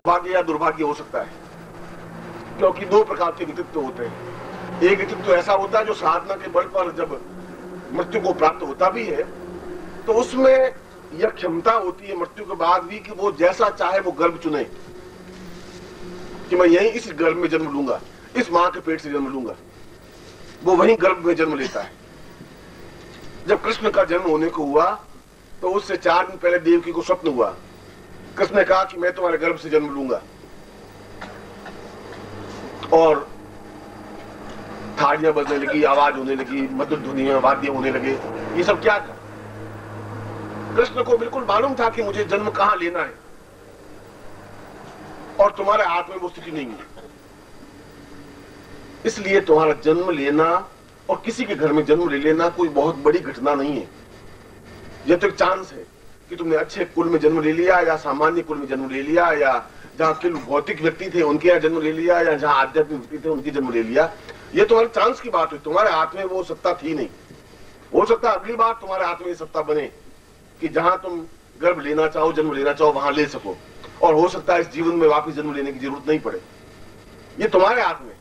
भाग्य या दुर्भाग्य हो सकता है, क्योंकि दो प्रकार के व्यक्तित्व होते हैं। एक व्यक्तित्व ऐसा होता है जो साधना के बल पर जब मृत्यु को प्राप्त होता भी है तो उसमें यह क्षमता होती है मृत्यु के बाद भी कि वो जैसा चाहे वो गर्भ चुने, कि मैं यही इस गर्भ में जन्म लूंगा, इस मां के पेट से जन्म लूंगा। वो वही गर्भ में जन्म लेता है। जब कृष्ण का जन्म होने को हुआ तो उससे 4 दिन पहले देवकी को स्वप्न हुआ। कृष्ण ने कहा कि मैं तुम्हारे गर्भ से जन्म लूंगा, और थालियां बजने लगी, आवाज होने लगी, मधुर ध्वनि वाद्य होने लगे। ये सब क्या था? कृष्ण को बिल्कुल मालूम था कि मुझे जन्म कहां लेना है, और तुम्हारे हाथ में वो स्थिति नहीं है। इसलिए तुम्हारा जन्म लेना और किसी के घर में जन्म ले लेना कोई बहुत बड़ी घटना नहीं है। यह तो एक चांस है कि तुमने अच्छे कुल में जन्म ले लिया, या सामान्य कुल में जन्म ले लिया, या जहां के भौतिक व्यक्ति थे उनके यहाँ जन्म ले लिया, या जहां आध्यात्मिक व्यक्ति थे उनकी जन्म ले लिया। ये तुम्हारे चांस की बात हुई, तुम्हारे हाथ में वो सत्ता थी नहीं। हो सकता है अगली बार तुम्हारे हाथ में ये सत्ता बने कि जहां तुम गर्भ लेना चाहो, जन्म लेना चाहो, वहां ले सको, और हो सकता है इस जीवन में वापस जन्म लेने की जरूरत नहीं पड़े। ये तुम्हारे हाथ में।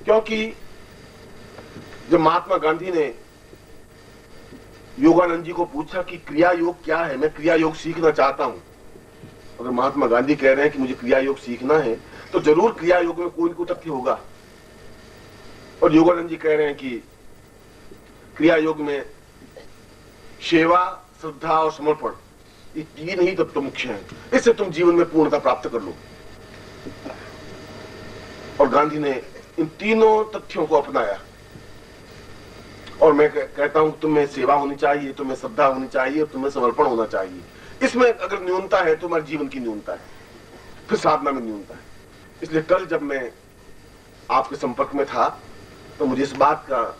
क्योंकि जब महात्मा गांधी ने योगानंद जी को पूछा कि क्रिया योग क्या है, मैं क्रिया योग सीखना चाहता हूं। अगर महात्मा गांधी कह रहे हैं कि मुझे क्रिया योग सीखना है तो जरूर क्रिया योग में कोई न कोई तथ्य होगा। और योगानंद जी कह रहे हैं कि क्रिया योग में सेवा, श्रद्धा और समर्पण, ये 3 ही तत्व मुख्य हैं। इससे तुम जीवन में पूर्णता प्राप्त कर लो। और गांधी ने इन तीनों तथ्यों को अपनाया। और मैं कहता हूं तुम्हें सेवा होनी चाहिए, तुम्हें श्रद्धा होनी चाहिए, तुम्हें समर्पण होना चाहिए। इसमें अगर न्यूनता है तो हमारे जीवन की न्यूनता है, फिर साधना में न्यूनता है। इसलिए कल जब मैं आपके संपर्क में था तो मुझे इस बात का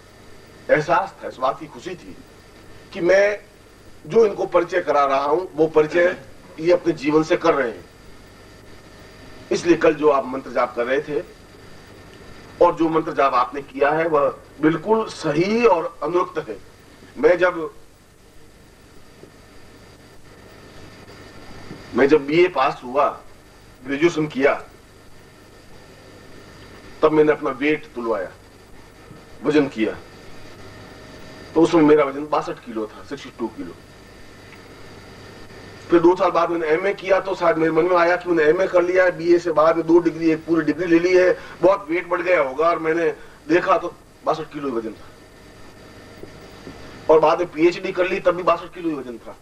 एहसास था, इस बात की खुशी थी कि मैं जो इनको परिचय करा रहा हूं वो परिचय ये अपने जीवन से कर रहे हैं। इसलिए कल जो आप मंत्र जाप कर रहे थे और जो मंत्र जाप आपने किया है वह बिल्कुल सही और अनुक्त है। मैं जब बीए पास हुआ, ग्रेजुएशन किया, तब मैंने अपना वेट तुलवाया, वजन किया, तो उसमें मेरा वजन 62 किलो था, 62 किलो। फिर 2 साल बाद मैंने एमए किया तो शायद मेरे मन में आया कि मैंने एमए कर लिया है, बीए से बाद में 2 डिग्री, एक पूरी डिग्री ले ली है, बहुत वेट बढ़ गया होगा, और मैंने देखा तो 62 किलो ही वजन था। और बाद में पीएचडी कर ली तब भी 62 किलो ही वजन था।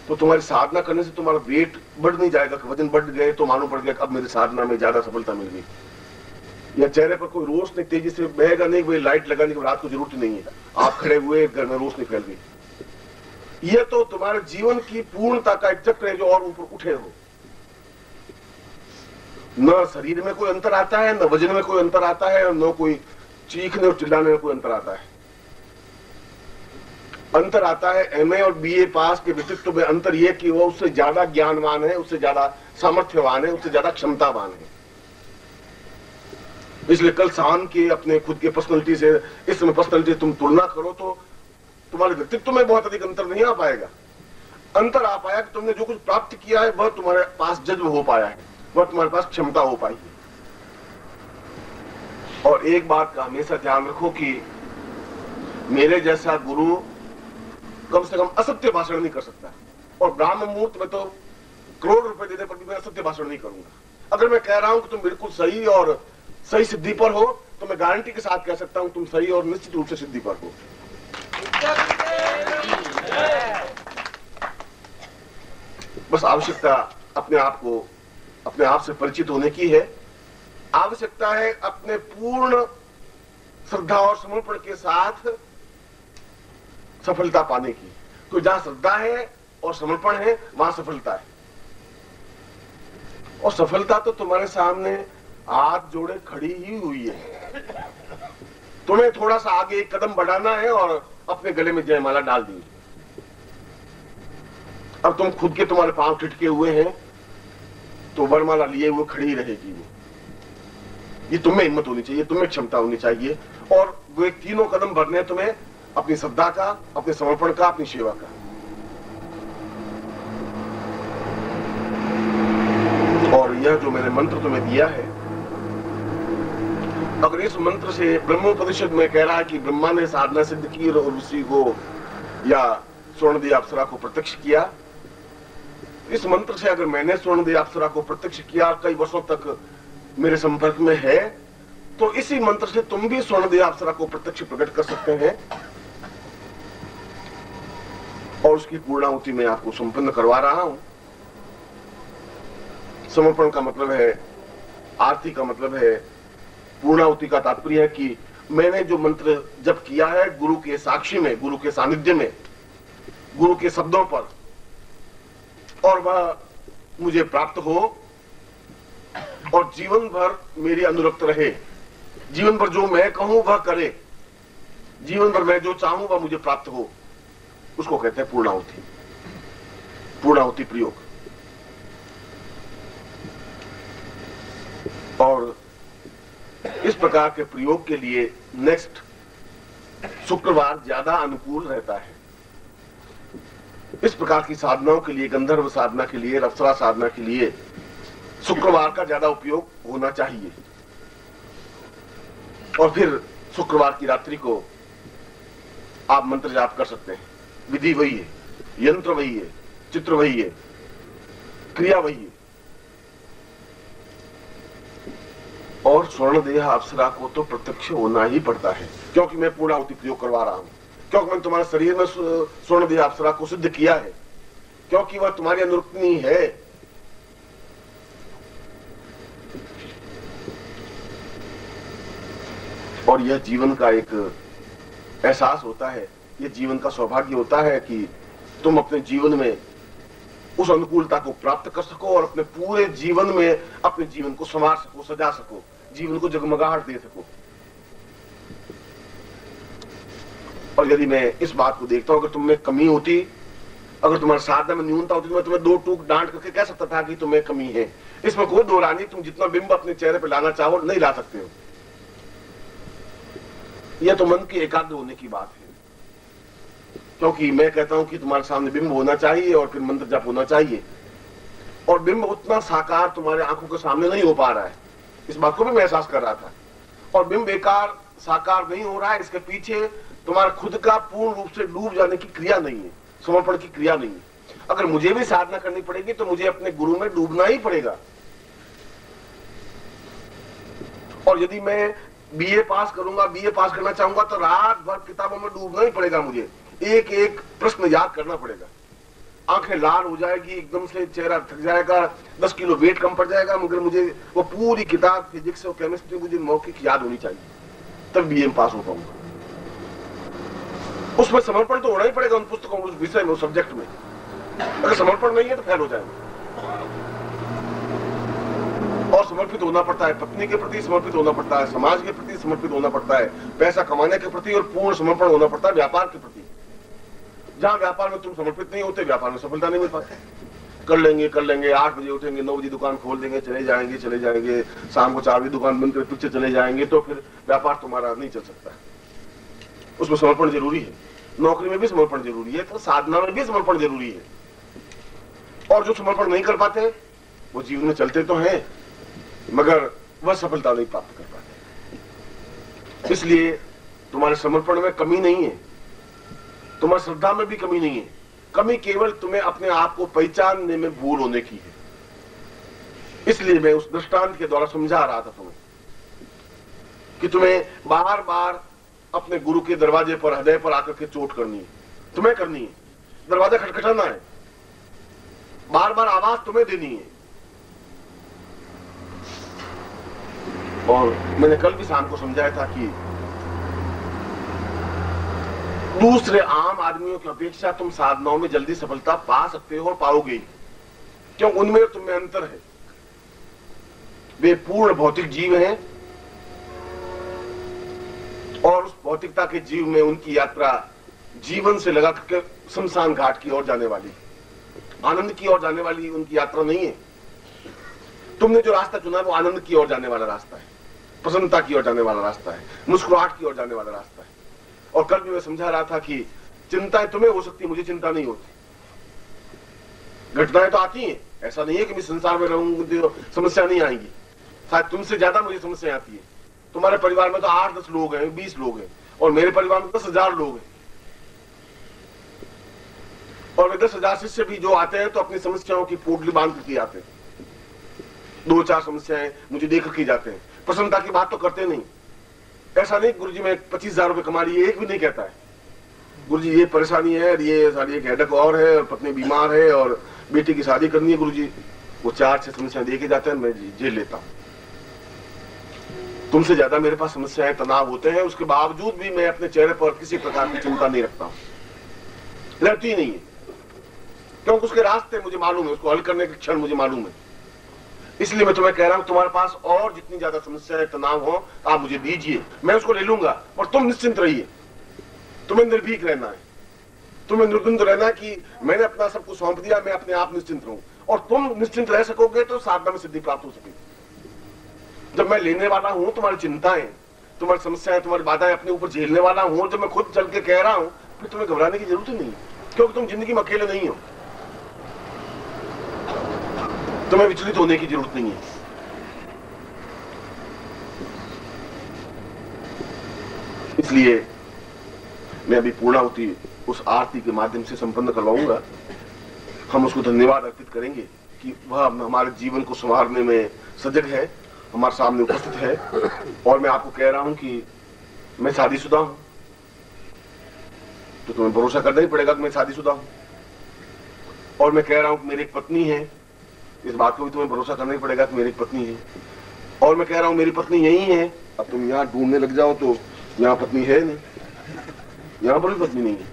तो तुम्हारी साधना करने से तुम्हारा वेट बढ़ नहीं जाएगा, वजन बढ़ गए तो मालूम पड़ गया अब मेरी साधना में ज्यादा सफलता मिल गई। या चेहरे पर कोई रोशनी तेजी से बहेगा नहीं, कोई लाइट लगाने की रात को जरूरत नहीं है, आप खड़े हुए घर में रोशनी फैल गई। यह तो तुम्हारे जीवन की पूर्णता का एक चक्र है जो और ऊपर उठे हो। न शरीर में कोई अंतर आता है, न वजन में कोई अंतर आता है, न कोई चीखने और चिल्लाने में कोई अंतर आता है। अंतर आता है एमए और बीए पास के व्यक्तित्व में अंतर यह कि वो उससे ज्यादा ज्ञानवान है, उससे ज्यादा सामर्थ्यवान है, उससे ज्यादा क्षमतावान है। इसलिए कल शाम के अपने खुद के पर्सनैलिटी से इस समय पर्सनैलिटी तुम तुलना करो तो तुम्हारे व्यक्तित्व में बहुत अधिक अंतर नहीं आ पाएगा। अंतर आ पाया कि तुमने जो कुछ प्राप्त किया है वह तुम्हारे पास जन्म हो पाया है, वह तुम्हारे पास क्षमता हो पाई है। और एक बात का हमेशा ध्यान रखो कि मेरे जैसा गुरु कम से कम असत्य भाषण नहीं कर सकता, और ब्राह्म मुहूर्त में तो करोड़ रुपए देने पर भी मैं असत्य भाषण नहीं करूंगा। अगर मैं कह रहा हूं कि तुम बिल्कुल सही और सही सिद्धि पर हो तो मैं गारंटी के साथ कह सकता हूं तुम सही और निश्चित रूप से सिद्धि पर हो। बस आवश्यकता अपने आप से परिचित होने की है। आवश्यकता है अपने पूर्ण श्रद्धा और समर्पण के साथ सफलता पाने की। तो जहां श्रद्धा है और समर्पण है वहां सफलता है। और सफलता तो तुम्हारे सामने हाथ जोड़े खड़ी ही हुई है। तुम्हें थोड़ा सा आगे एक कदम बढ़ाना है और अपने गले में जयमाला डाल दी। अब तुम खुद के तुम्हारे पांव टिटके हुए हैं तो वरमाला लिए हुए खड़ी रहेगी वो। ये तुम्हें हिम्मत होनी चाहिए, तुम्हें क्षमता होनी चाहिए, और वो एक 3 कदम भरने हैं तुम्हें, अपनी श्रद्धा का, अपने समर्पण का, अपनी सेवा का। यह जो मैंने मंत्र तुम्हें दिया है, अगर इस मंत्र से ब्रह्मोपनिषद में कह रहा है कि ब्रह्मा ने साधना सिद्ध की और उसी को या स्वर्णदेह अप्सरा को प्रत्यक्ष किया, इस मंत्र से अगर मैंने स्वर्णदेह अप्सरा को प्रत्यक्ष किया, कई वर्षों तक मेरे संपर्क में है, तो इसी मंत्र से तुम भी स्वर्णदेह अप्सरा को प्रत्यक्ष प्रकट कर सकते हैं और उसकी पूर्णाहुति मैं आपको संपन्न करवा रहा हूं। समर्पण का मतलब है, आरती का मतलब है, पूर्णाहुति का तात्पर्य है कि मैंने जो मंत्र जप किया है गुरु के साक्षी में, गुरु के सानिध्य में, गुरु के शब्दों पर, और वह मुझे प्राप्त हो और जीवन भर मेरी अनुरक्त रहे, जीवन भर जो मैं कहूं वह करे, जीवन भर मैं जो चाहूं वह मुझे प्राप्त हो, उसको कहते हैं पूर्णाहुति, पूर्णाहुति प्रयोग। और इस प्रकार के प्रयोग के लिए नेक्स्ट शुक्रवार ज्यादा अनुकूल रहता है। इस प्रकार की साधनाओं के लिए, गंधर्व साधना के लिए, अप्सरा साधना के लिए शुक्रवार का ज्यादा उपयोग होना चाहिए। और फिर शुक्रवार की रात्रि को आप मंत्र जाप कर सकते हैं। विधि वही है, यंत्र वही है, चित्र वही है, क्रिया वही है। और स्वर्णदेह अप्सरा को तो प्रत्यक्ष होना ही पड़ता है, क्योंकि मैं पूर्णाहुति प्रयोग करवा रहा हूं, क्योंकि मैंने तुम्हारे शरीर में स्वर्णदेह अप्सरा को सिद्ध किया है, क्योंकि वह तुम्हारी अनुरक्तिनी है। और यह जीवन का एक एहसास होता है, यह जीवन का सौभाग्य होता है कि तुम अपने जीवन में उस अनुकूलता को प्राप्त कर सको और अपने पूरे जीवन में अपने जीवन को संवार सको, सजा सको, जीवन को जगमगाहट दे सको। और यदि मैं इस बात को देखता हूं, अगर तुम में कमी होती, अगर तुम्हारी साधना में न्यूनता होती, तो मैं तुम्हें दो टूक डांट करके कह सकता था कि तुम्हें कमी है। इसमें कोई दो राय नहीं, तुम जितना बिंब अपने चेहरे पर लाना चाहो नहीं ला सकते हो। यह तो मन की एकाग्र होने की बात है, क्योंकि मैं कहता हूं कि तुम्हारे सामने बिंब होना चाहिए और फिर मंत्र जप होना चाहिए, और बिंब उतना साकार तुम्हारे आंखों के सामने नहीं हो पा रहा है, इस बात को भी मैं एहसास कर रहा था। और बिंब बेकार साकार नहीं हो रहा है, इसके पीछे तुम्हारा खुद का पूर्ण रूप से डूब जाने की क्रिया नहीं है, समर्पण की क्रिया नहीं है। अगर मुझे भी साधना करनी पड़ेगी तो मुझे अपने गुरु में डूबना ही पड़ेगा। और यदि मैं बीए पास करूंगा, बीए पास करना चाहूंगा, तो रात भर किताबों में डूबना ही पड़ेगा। मुझे एक एक प्रश्न याद करना पड़ेगा, आंखें लाल हो जाएगी, एकदम से चेहरा थक जाएगा, 10 किलो वेट कम पड़ जाएगा, मगर मुझे वो पूरी किताब फिजिक्स और केमिस्ट्री मुझे मौखिक याद होनी चाहिए, तब बीए में पास हो पाऊंगा। उसमें समर्पण तो होना ही पड़ेगा, उन पुस्तकों, उस विषय में, उस सब्जेक्ट में। अगर समर्पण नहीं है तो फेल हो जाएगा। और समर्पित होना पड़ता है, पत्नी के प्रति समर्पित होना पड़ता है, समाज के प्रति समर्पित होना पड़ता है, पैसा कमाने के प्रति, और पूर्ण समर्पण होना पड़ता है व्यापार के प्रति। जहां व्यापार में तुम समर्पित नहीं होते, व्यापार में सफलता नहीं मिल पाती। कर लेंगे 8 बजे उठेंगे, 9 बजे दुकान खोल देंगे, चले जाएंगे, शाम को 4 बजे दुकान बंद कर पीछे चले जाएंगे, तो फिर व्यापार तुम्हारा नहीं चल सकता। उसमें समर्पण जरूरी है, नौकरी में भी समर्पण जरूरी है, तो साधना में भी समर्पण जरूरी है। और जो समर्पण नहीं कर पाते वो जीवन में चलते तो हैं, मगर वह सफलता नहीं प्राप्त कर पाते। इसलिए तुम्हारे समर्पण में कमी नहीं है, तुम्हारी श्रद्धा में भी कमी नहीं है, कमी केवल तुम्हें अपने आप को पहचानने में भूल होने की है। इसलिए मैं उस दृष्टांत के द्वारा समझा रहा था तुम्हें कि तुम्हें बार बार अपने गुरु के दरवाजे पर, हृदय पर आकर के चोट करनी है, तुम्हें करनी है, दरवाजा खटखटाना है, बार बार आवाज तुम्हें देनी है। और मैंने कल भी शाम को समझाया था कि दूसरे आम आदमियों की अपेक्षा तुम साधनाओं में जल्दी सफलता पा सकते हो और पाओगे, क्यों? उनमें तुम में अंतर है। वे पूर्ण भौतिक जीव हैं और उस भौतिकता के जीव में उनकी यात्रा जीवन से लगा करके शमशान घाट की ओर जाने वाली, आनंद की ओर जाने वाली उनकी यात्रा नहीं है। तुमने जो रास्ता चुना है वो आनंद की ओर जाने वाला रास्ता है, प्रसन्नता की ओर जाने वाला रास्ता है, मुस्कुराहट की ओर जाने वाला रास्ता है। और कल भी मैं समझा रहा था कि चिंताएं तुम्हें हो सकती, मुझे चिंता नहीं होती। घटनाएं तो आती हैं, ऐसा नहीं है कि मैं संसार में रहूंगी तो समस्या नहीं आएंगी। शायद तुमसे ज्यादा मुझे समस्या आती है। तुम्हारे परिवार में तो 8-10 लोग हैं, 20 लोग हैं, और मेरे परिवार में 10,000 लोग हैं। और वे 10,000 शिष्य भी जो आते हैं तो अपनी समस्याओं की पोटली बांध करके आते हैं। 2-4 समस्याएं मुझे देख करके जाते हैं। प्रसन्नता की बात तो करते नहीं। ऐसा नहीं गुरुजी मैं 25,000 रुपए कमा रही है, एक भी नहीं कहता है गुरुजी ये परेशानी है, ये सारी एक हेडक और है, और पत्नी बीमार है, और बेटी की शादी करनी है गुरुजी। वो 4-6 समस्याएं देके जाते हैं, मैं झेल लेता हूं। तुमसे ज्यादा मेरे पास समस्याएं, तनाव होते हैं, उसके बावजूद भी मैं अपने चेहरे पर किसी प्रकार की चिंता नहीं रखता हूं, रहती नहीं है, क्योंकि उसके रास्ते मुझे मालूम है, उसको हल करने के क्षण मुझे मालूम है। इसलिए मैं तुम्हें कह रहा हूं, तुम्हारे पास और जितनी ज्यादा समस्याएं, तनाव हो, आप मुझे दीजिए, मैं उसको ले लूंगा। और तुम निश्चिंत रहिए, तुम्हें निर्भीक रहना है, तुम्हें निर्द्वंद रहना है कि मैंने अपना सब कुछ सौंप दिया, मैं अपने आप निश्चिंत रहूं। और तुम निश्चिंत रह सकोगे तो साधना में सिद्धि प्राप्त हो सकेगी। जब मैं लेने वाला हूं तुम्हारी चिंताएं, तुम्हारी समस्याएं, तुम्हारी बाधाएं अपने ऊपर झेलने वाला हूं, जब मैं खुद चल के कह रहा हूं, फिर तुम्हें घबराने की जरूरत ही नहीं, क्योंकि तुम जिंदगी में अकेले नहीं हो। तुम्हें विचलित होने की जरूरत नहीं है। इसलिए मैं अभी पूर्णाहुति उस आरती के माध्यम से संपन्न करवाऊंगा। हम उसको धन्यवाद अर्पित करेंगे कि वह हमारे जीवन को संवारने में सजग है, हमारे सामने उपस्थित है। और मैं आपको कह रहा हूं कि मैं शादीशुदा हूं, तो तुम्हें भरोसा करना ही पड़ेगा कि मैं शादीशुदा हूं। और मैं कह रहा हूं कि मेरी एक पत्नी है, इस बात को भी तुम्हें भरोसा करना ही पड़ेगा कि मेरी एक पत्नी है। और मैं कह रहा हूं मेरी पत्नी यही है। अब तुम यहां ढूंढने लग जाओ तो यहां पत्नी है नहीं, यहां पर भी पत्नी नहीं है,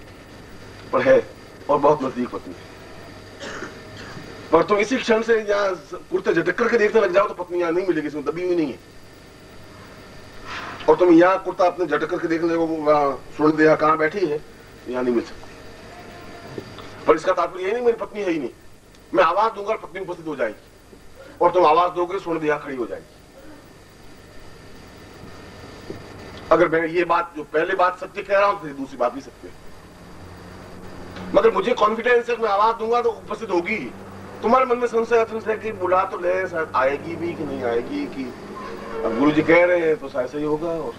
पर है, और बहुत नजदीक पत्नी है। पर तुम इसी क्षण से यहाँ कुर्ते झटक करके देखने लग जाओ तो पत्नी यहाँ नहीं मिलेगी, इसमें दबी हुई नहीं है। और तुम यहाँ कुर्ता अपने झटक करके देखने लगो, सुन दिया कहाँ बैठी है, यहाँ नहीं मिल सकती। पर इसका तात्पर्य यही नहीं मेरी पत्नी है ही नहीं। मैं आवाज दूंगा, पत्नी उपस्थित हो जाएगी, और तुम आवाज दोगे, सुन दिया खड़ी हो जाएगी। अगर मैं ये बात, जो पहले बात सत्य कह रहा हूं, तो दूसरी बात भी सत्य है। मगर मुझे कॉन्फिडेंस है, मैं आवाज दूंगा तो उपस्थित होगी। तुम्हारे मन में संशय कि बुला तो ले, शायद आएगी भी कि नहीं आएगी, कि अब गुरुजी कह रहे हैं तो शायद सही होगा, और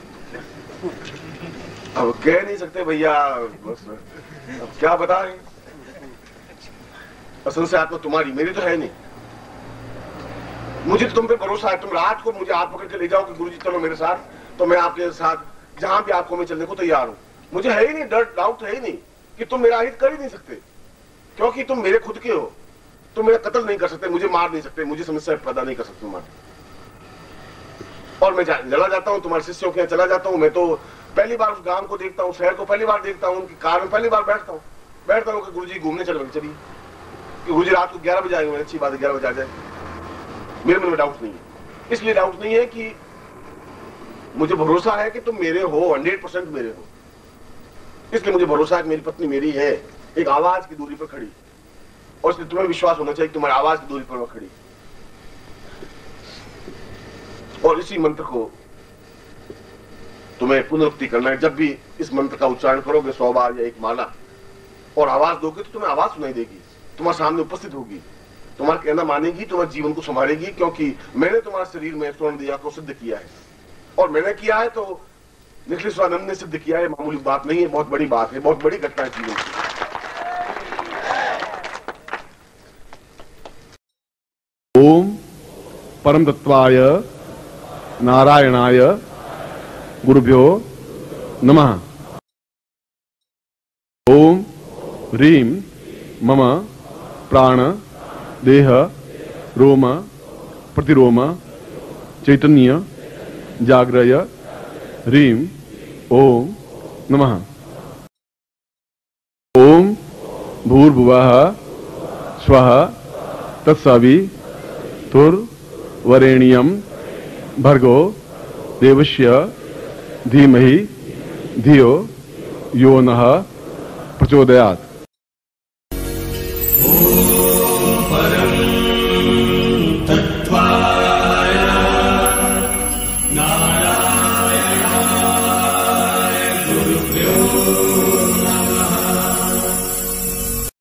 अब कह नहीं सकते भैया, बस अब क्या बता रहे। संशय आत्मा तुम्हारी, मेरी तो है नहीं। मुझे तो तुम पे भरोसा है। तुम रात को मुझे हाथ पकड़ के ले जाओ कि गुरुजी चलो मेरे साथ, तो मैं आपके साथ जहां भी आपको मैं चलने को तैयार हूं। मुझे है ही नहीं डर, डाउट है ही नहीं कि तुम मेरा हित कर ही नहीं सकते, क्योंकि तुम मेरे खुद के हो। तुम मेरा कत्ल नहीं कर सकते, मुझे मार नहीं सकते, मुझे समस्या पैदा नहीं कर सकते तुम्हारे। और मैं चला जाता हूं, तुम्हारे शिष्यों के यहाँ चला जाता हूं। मैं तो पहली बार उस गांव को देखता हूं, शहर को पहली बार देखता हूं, उनकी कार में पहली बार बैठता हूं कि गुरुजी घूमने चले, चलिए कि गुरुजी रात को 11 बजे आएंगे। अच्छी बात है, 11 बजे आ जाए। मेरे मन में डाउट नहीं है। इसलिए डाउट नहीं है कि मुझे भरोसा है कि तुम मेरे हो, 100% मेरे हो। इसलिए मुझे भरोसा है कि मेरी पत्नी मेरी है, एक आवाज की दूरी पर खड़ी। और इसलिए तुम्हें विश्वास होना चाहिए कि तुम्हारी आवाज की दूरी पर मैं खड़ी। और इसी मंत्र को तुम्हें पुनरुक्ति करना है। जब भी इस मंत्र का उच्चारण करोगे 100 बार या एक माला, और आवाज दोगे तो तुम्हें आवाज सुनाई देगी, तुम्हारे सामने उपस्थित होगी, तुम्हारा कहना मानेगी, तुम्हारे जीवन को संभालेगी। क्योंकि मैंने तुम्हारे शरीर में स्वर्ण दिया को सिद्ध किया है, और मैंने किया है तो निखिलेश्वरानंद ने सिद्ध किया है। मामूली बात नहीं है, बहुत बड़ी बात है, बहुत बड़ी घटना है जीवन की। ओम परम तत्वाय नारायणाय गुरुभ्यो नमः। ओम ह्रीं मम प्राण देह रोम प्रतिरोम चैतन्य जाग्रय ह्रीं ओम नमः। ओम भूर्भुवः स्वः तत्सवितुर्वरेण्यं भर्गो देवस्य धीमहि धियो यो नः प्रचोदयात्।